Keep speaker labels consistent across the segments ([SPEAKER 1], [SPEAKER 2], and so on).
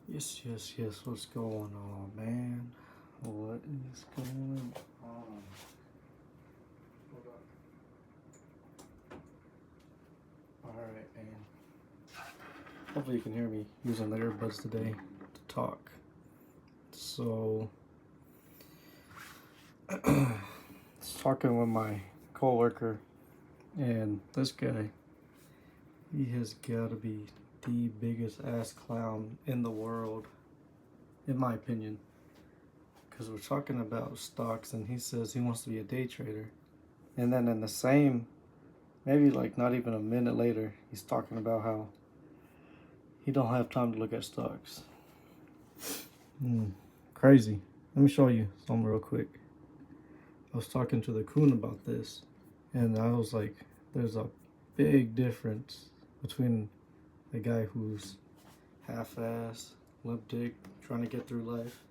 [SPEAKER 1] Yes, yes, yes. What's going on, man? What is going on? Hold on. Alright, man. Hopefully, you can hear me using the earbuds today to talk. So, I was talking with my coworker, and this guy, he has got to be the biggest ass clown in the world, in my opinion. Because we're talking about stocks, and he says he wants to be a day trader. And then in the same, maybe like not even a minute later, he's talking about how he don't have time to look at stocks. Crazy. Let me show you something real quick. I was talking to the coon about this, and I was like, there's a big difference between a guy who's half-ass, limp dick, trying to get through life,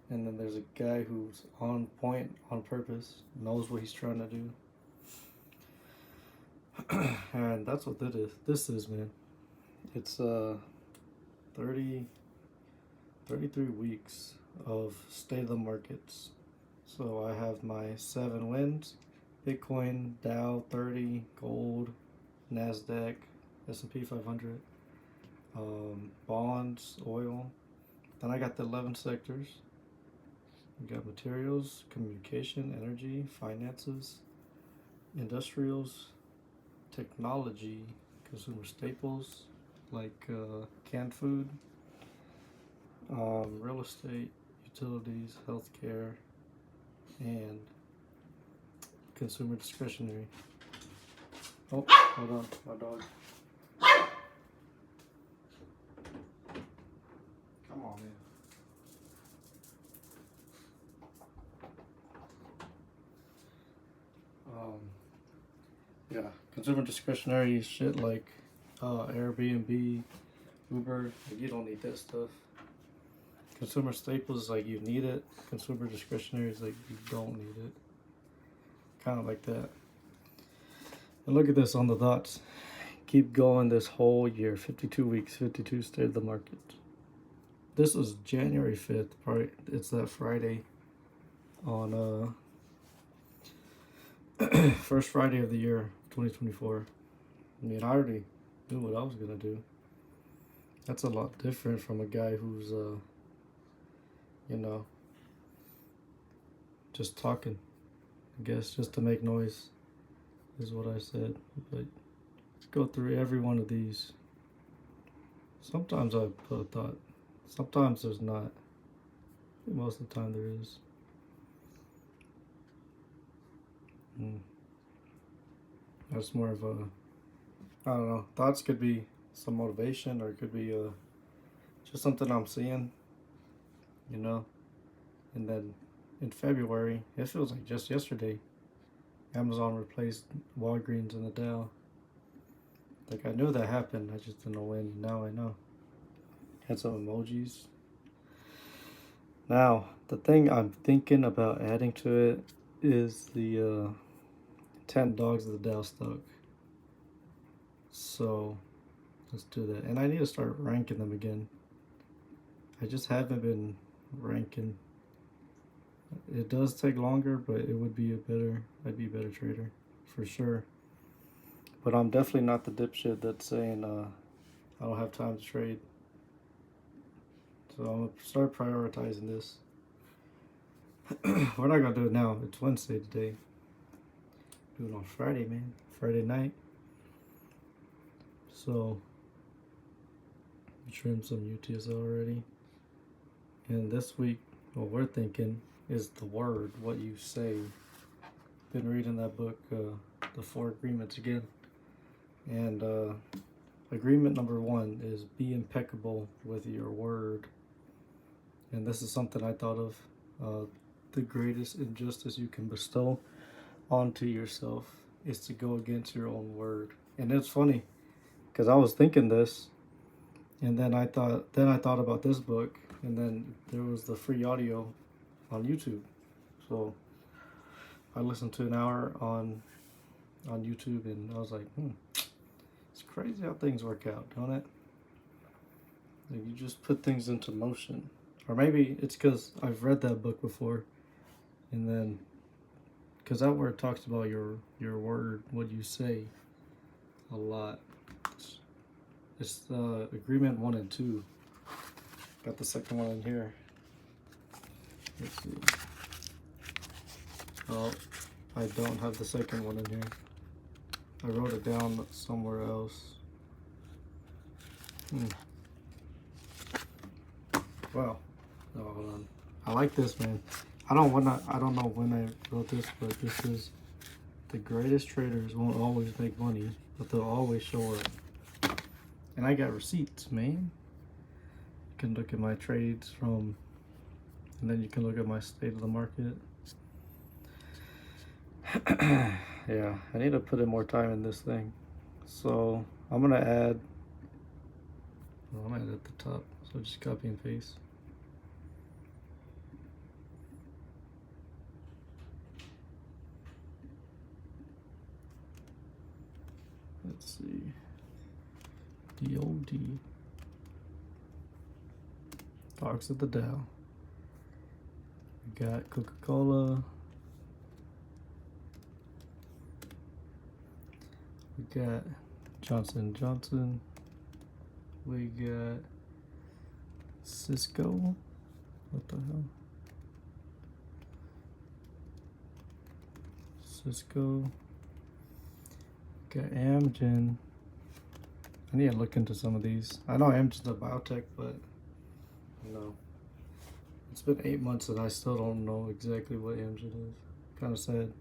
[SPEAKER 1] and then there's a guy who's on point, on purpose, knows what he's trying to do. And that's what that is. This is, man. It's 30, 33 weeks of state of the markets. So I have my 7 wins: Bitcoin, Dow 30, gold, Nasdaq, S&P 500, bonds, oil. Then I got the 11 sectors. We got materials, communication, energy, finances, industrials, technology, consumer staples like canned food, real estate, utilities, healthcare, and consumer discretionary. Oh, hold on, my dog. Come on, man. Yeah, consumer discretionary shit like Airbnb, Uber. Like, you don't need that stuff. Consumer staples, like, you need it. Consumer discretionary is like you don't need it. Kind of like that. And look at this on the dots. Keep going this whole year. 52 weeks, 52 state of the market. This was January 5th. Probably it's that Friday on first Friday of the year, 2024. I mean, I already knew what I was gonna do. That's a lot different from a guy who's you know, just talking. I guess just to make noise is what I said. But let's go through every one of these. Sometimes I put a thought. Sometimes there's not. Most of the time there is. That's more of a, I don't know. Thoughts could be some motivation, or it could be just something I'm seeing, you know. And then in February, it feels like just yesterday, Amazon replaced Walgreens in the Dow. Like, I knew that happened, I just didn't know when. Now I know. Had some emojis. Now, the thing I'm thinking about adding to it is the 10 dogs of the Dow stock. So let's do that. And I need to start ranking them again. I just haven't been ranking. It does take longer, but it would be I'd be a better trader for sure. But I'm definitely not the dipshit that's saying I don't have time to trade. So I'm gonna start prioritizing this. We're not gonna do it now. It's Wednesday today. Do it on Friday, man. Friday night. So trim some UTSL already. And this week, what we're thinking is the word, what you say. Been reading that book, The Four Agreements again. And agreement number 1 is be impeccable with your word. And this is something I thought of. The greatest injustice you can bestow onto yourself is to go against your own word. And it's funny because I was thinking this, and then I thought about this book, and then there was the free audio on YouTube. So I listened to an hour on YouTube, and I was like, it's crazy how things work out, don't it? Like you just put things into motion. Or maybe it's because I've read that book before, and then because that word talks about your word, what you say, a lot. It's agreement 1 and 2. Got the second one in here. Let's see. Oh, I don't have the second one in here. I wrote it down somewhere else. Wow. Oh, hold on. I like this, man. I don't know when I wrote this, but this is the greatest traders won't always make money, but they'll always show up. And I got receipts, man. You can look at my trades from, and then you can look at my state of the market. Yeah, I need to put in more time in this thing. So I'm gonna add, well, I'm gonna add at the top. So just copy and paste. Let's see. DOD. Stocks at the Dow. We got Coca-Cola. We got Johnson & Johnson. We got Cisco. What the hell? Cisco. Got Amgen. I need to look into some of these. I know Amgen's a biotech, but you know, it's been 8 months and I still don't know exactly what Amgen is. Kind of sad.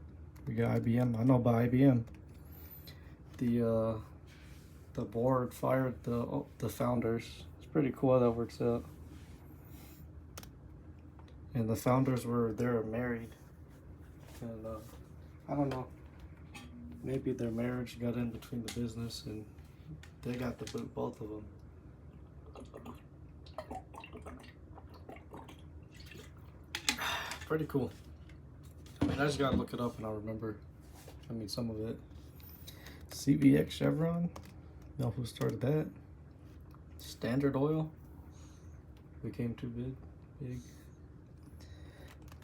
[SPEAKER 1] We got IBM. I know about IBM. The board fired the founders. It's pretty cool how that works out. And the founders they're married, and I don't know. Maybe their marriage got in between the business, and they got the boot, both of them. Pretty cool. I mean, I just gotta look it up and I'll remember. I mean, some of it. CVX Chevron. Know who started that? Standard Oil. Became too big.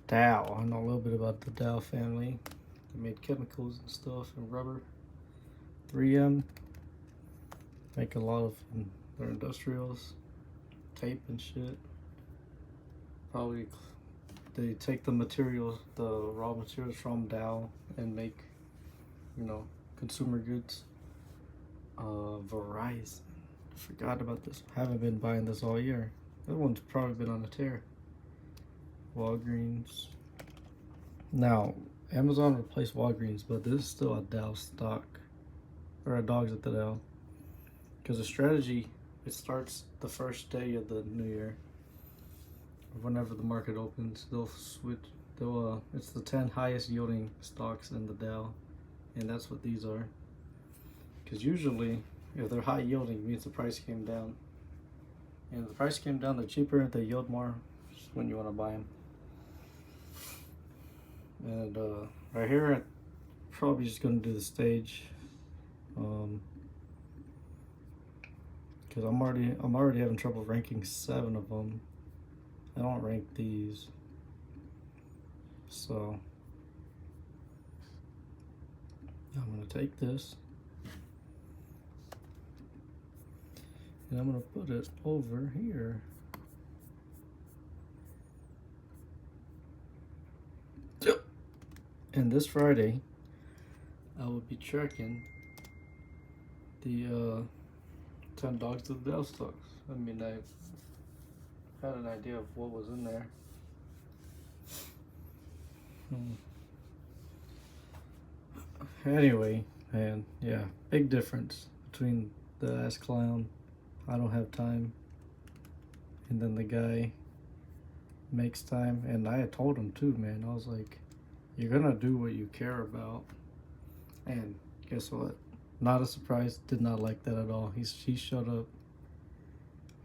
[SPEAKER 1] Dow. I know a little bit about the Dow family. They made chemicals and stuff and rubber. 3M. Make a lot of their industrials. Tape and shit. Probably they take the materials, the raw materials from Dow and make, you know, consumer goods. Verizon. Forgot about this. Haven't been buying this all year. That one's probably been on a tear. Walgreens. Now, Amazon replaced Walgreens, but this is still a Dow stock. Or a dogs at the Dow. Because the strategy, it starts the first day of the new year. Whenever the market opens, they'll switch. It's the 10 highest yielding stocks in the Dow. And that's what these are. Because usually, if they're high yielding, it means the price came down. And if the price came down, they're cheaper, they yield more. Just when you want to buy them. And right here, I'm probably just going to do the stage. Because I'm already having trouble ranking 7 of them. I don't rank these. So I'm going to take this. And I'm going to put it over here. And this Friday, I will be tracking the 10 dogs of the Dow stocks. I mean, I've had an idea of what was in there. Anyway, man, yeah, big difference between the ass clown, I don't have time, and then the guy makes time. And I had told him too, man. I was like, you're gonna do what you care about. And guess what? Not a surprise. Did not like that at all. He showed up.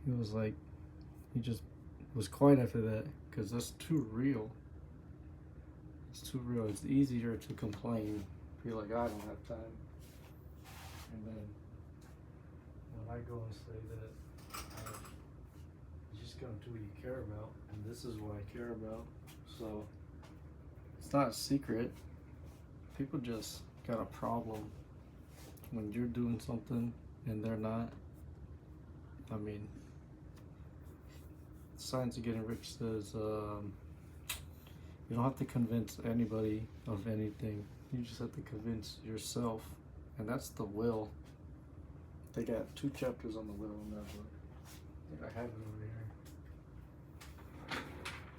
[SPEAKER 1] He was like, he just was quiet after that because that's too real. It's too real. It's easier to complain. Be like, I don't have time. And then when I go and say that gonna do what you care about, and this is what I care about. So it's not a secret. People just got a problem when you're doing something and they're not. I mean, Science of Getting Rich says you don't have to convince anybody of anything. You just have to convince yourself, and that's the will. They got 2 chapters on the will in that book. I think I have it over here.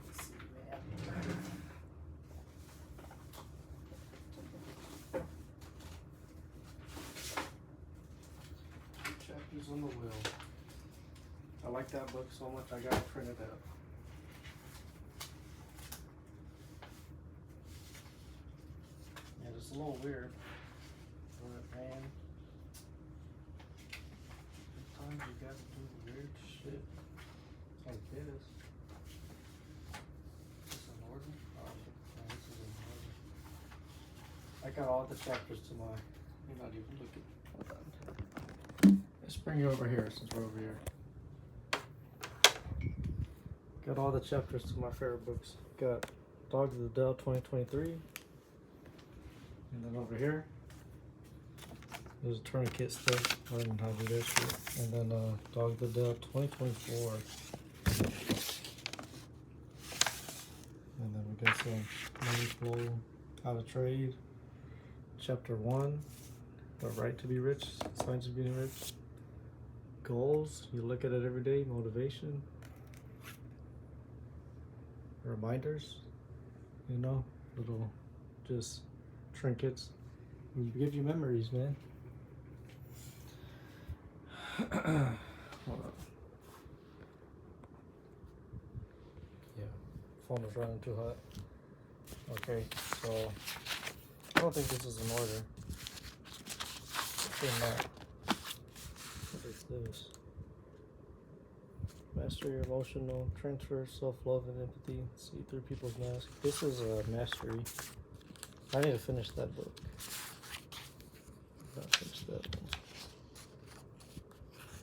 [SPEAKER 1] Let's see, man. 2 chapters on the will. I like that book so much I got it printed out. Yeah, it's a little weird. But man, sometimes you gotta do weird shit like this. Is this in order? Oh, no, this is in order. I got all the chapters to my. You're not even looking. Hold on. Let's bring you over here since we're over here. Got all the chapters to my favorite books. Got Dog of the Dell 2023. And then over here, there's a tourniquet stuff. Learning how to do this shit. And then Dog of the Dell 2024. And then we got some Money Flow, How to Trade. Chapter 1, The Right to Be Rich, Science of Getting Rich. Goals, you look at it every day. Motivation. Reminders, you know, little just trinkets. You give you memories, man. Hold on. Yeah, phone is running too hot. Okay, so I don't think this is in order. Probably not. What is this? Master your emotional transfer, self-love, and empathy. See through people's masks. This is a mastery. I need to finish that book. Not finish that one.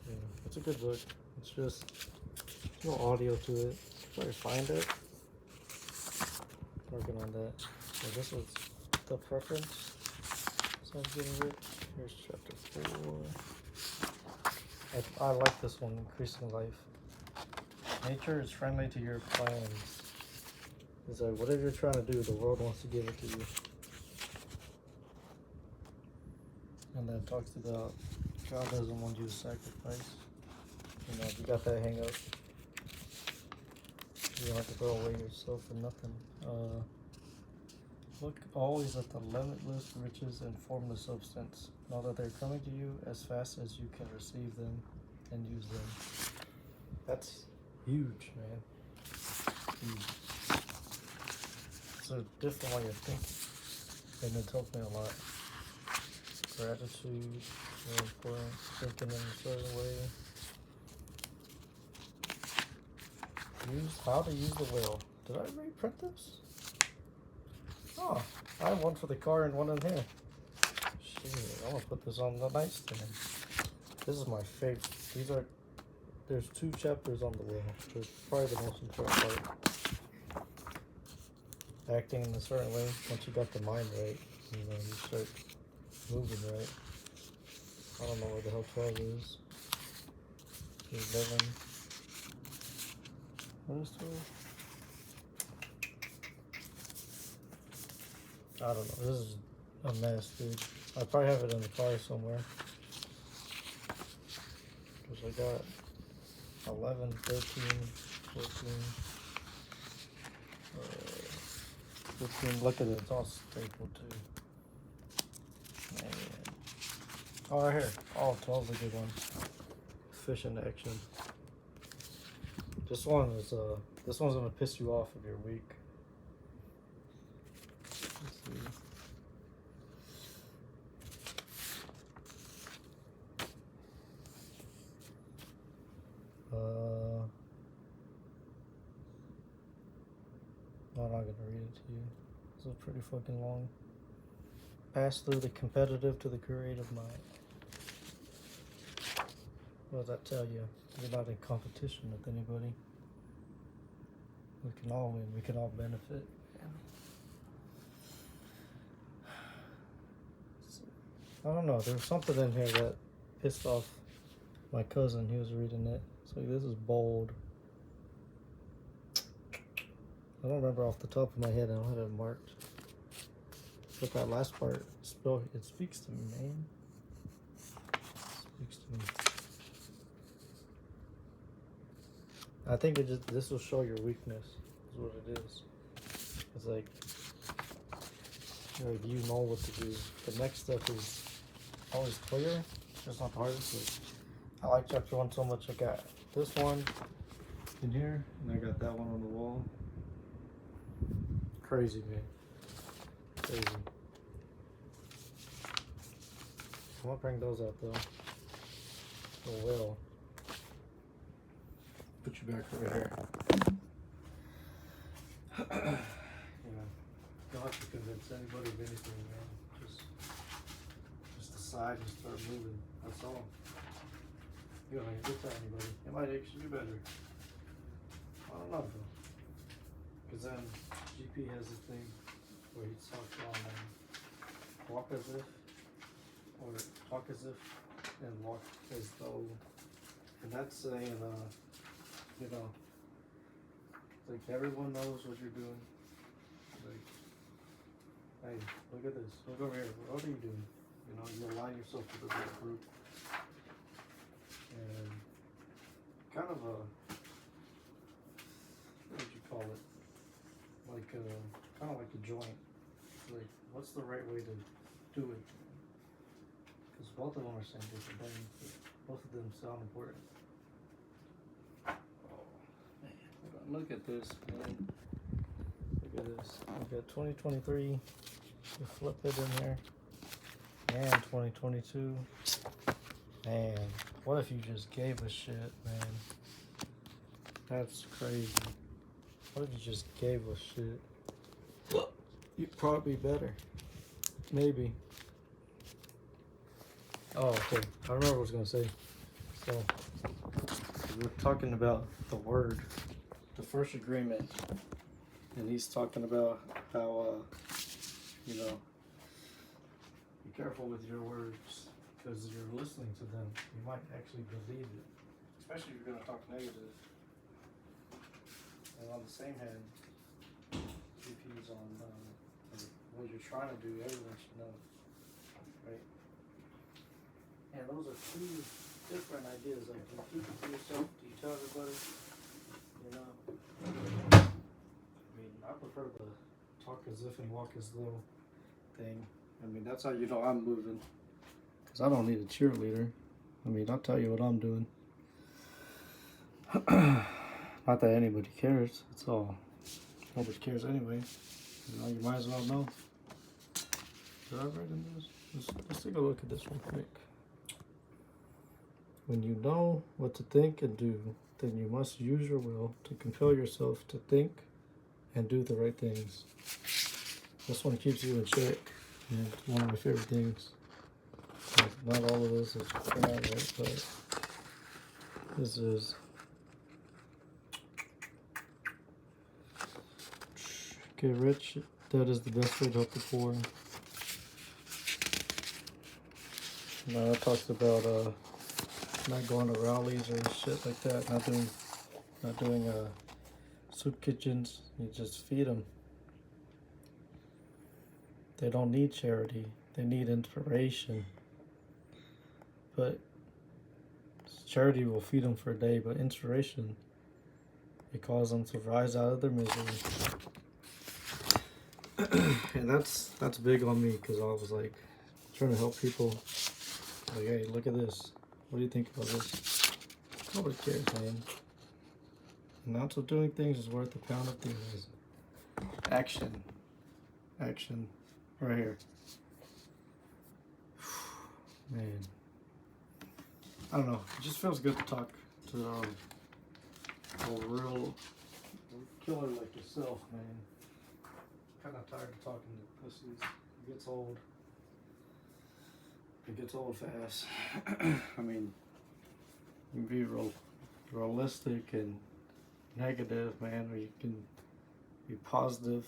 [SPEAKER 1] Yeah, it's a good book. It's just no audio to it. Try to find it. Working on that. So this was the preference. So I'm getting rich. Here's chapter 4. I like this one. Increasing life. Nature is friendly to your plans. It's like whatever you're trying to do, the world wants to give it to you. And then it talks about God doesn't want you to sacrifice. You know, if you got that hang up, you don't have to throw away yourself for nothing. Look always at the limitless riches and formless substance. Know that they're coming to you as fast as you can receive them and use them. That's huge, man. Huge. It's a different way of thinking, and it helped me a lot. Gratitude, very important. Thinking in a certain way. How to use the will. Did I reprint this? Oh, I have one for the car and one in here. Shit, I'm gonna put this on the nightstand. This is my favorite. There's 2 chapters on the will. It's probably the most important part. Acting in a certain way. Once you got the mind right, you know, you start moving right. I don't know where the hell 12 is. 11. What is 12? I don't know. This is a mess, dude. I probably have it in the car somewhere. Because I got 11, 13, 14, 15. Look at it. It's all stapled too. Man. Oh, right here. Oh, 12 is a good one. Efficient action. This one's gonna piss you off if you're weak. Let's see. I'm not gonna read it to you. This is pretty fucking long. Pass through the competitive to the creative mind. What does that tell you? You're not in competition with anybody. We can all win. We can all benefit. I don't know. There's something in here that pissed off my cousin. He was reading it. So this is bold. I don't remember off the top of my head. I don't have it marked. But that last part, it speaks to me, man. It speaks to me. I think this will show your weakness. Is what it is. It's like you know what to do. The next step is always clear. It's not the hardest. I like chapter 1 so much. I got this one in here, and I got that one on the wall. Crazy, man. Crazy. I won't bring those out though. Oh well. Put you back over here. Yeah. Don't have to convince anybody of anything, man. Just decide and start moving. That's all. You don't need to tell anybody. It might actually be better. I don't know though. Because then GP has this thing where he talks on walk as if, or talk as if, and walk as though. And that's saying, you know, like everyone knows what you're doing. Like, hey, look at this. Look over here. What are you doing? You know, you align yourself with the big group. And kind of what would you call it? Like kind of like a joint. Like, what's the right way to do it? Because both of them are saying different things, but both of them sound important. Oh man, look at this, man. Look at this. We got 2023. You flip it in there, and 2022. Man, what if you just gave a shit, man? That's crazy. What if you just gave a shit? You'd probably be better. Maybe. Oh, okay. I remember what I was going to say. So, we're talking about the word, the first agreement. And he's talking about how, you know, be careful with your words. Because you're listening to them. You might actually believe it. Especially if you're going to talk negative. And on the same hand, GP's on what you're trying to do, everyone should know, right? And those are two different ideas. Like, do you keep it to yourself? Do you tell everybody? You know? I mean, I prefer the talk as if and walk as though thing. I mean, that's how you know I'm moving. Because I don't need a cheerleader. I mean, I'll tell you what I'm doing. Not that anybody cares. It's all. Nobody cares anyway. You know, you might as well know. Did I write in this? Let's take a look at this real quick. When you know what to think and do, then you must use your will to compel yourself to think and do the right things. This one keeps you in check. And it's one of my favorite things. Not all of this is right, but this is. Okay, rich, that is the best way to help the poor. Now it talks about not going to rallies or shit like that, not doing soup kitchens. You just feed them. They don't need charity. They need inspiration. But charity will feed them for a day, but inspiration, it causes them to rise out of their misery. And that's big on me, because I was like trying to help people. Like, hey, look at this. What do you think about this? Nobody cares, man. Not so doing things is worth a pound of things. Action. Action. Right here. Man. I don't know. It just feels good to talk to a real killer like yourself, man. Kind of tired of talking to pussies. It gets old. It gets old fast. I mean, you can be realistic and, negative, man, or you can be positive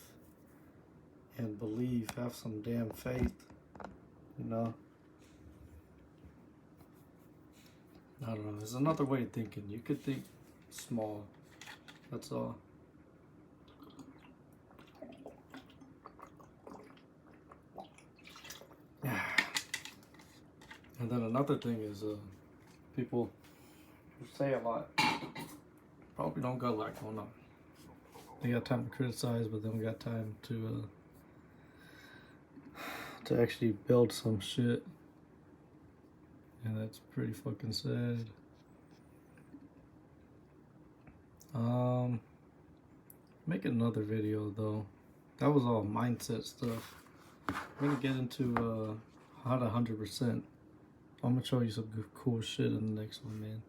[SPEAKER 1] and believe, have some damn faith, you know. I don't know, there's another way of thinking. You could think small, that's all. And then another thing is people who say a lot probably don't got a lot going on. They got time to criticize, but they don't got time to actually build some shit. And that's pretty fucking sad. Make another video though. That was all mindset stuff. I'm gonna get into how to 100%. I'm gonna show you some cool shit in the next one, man.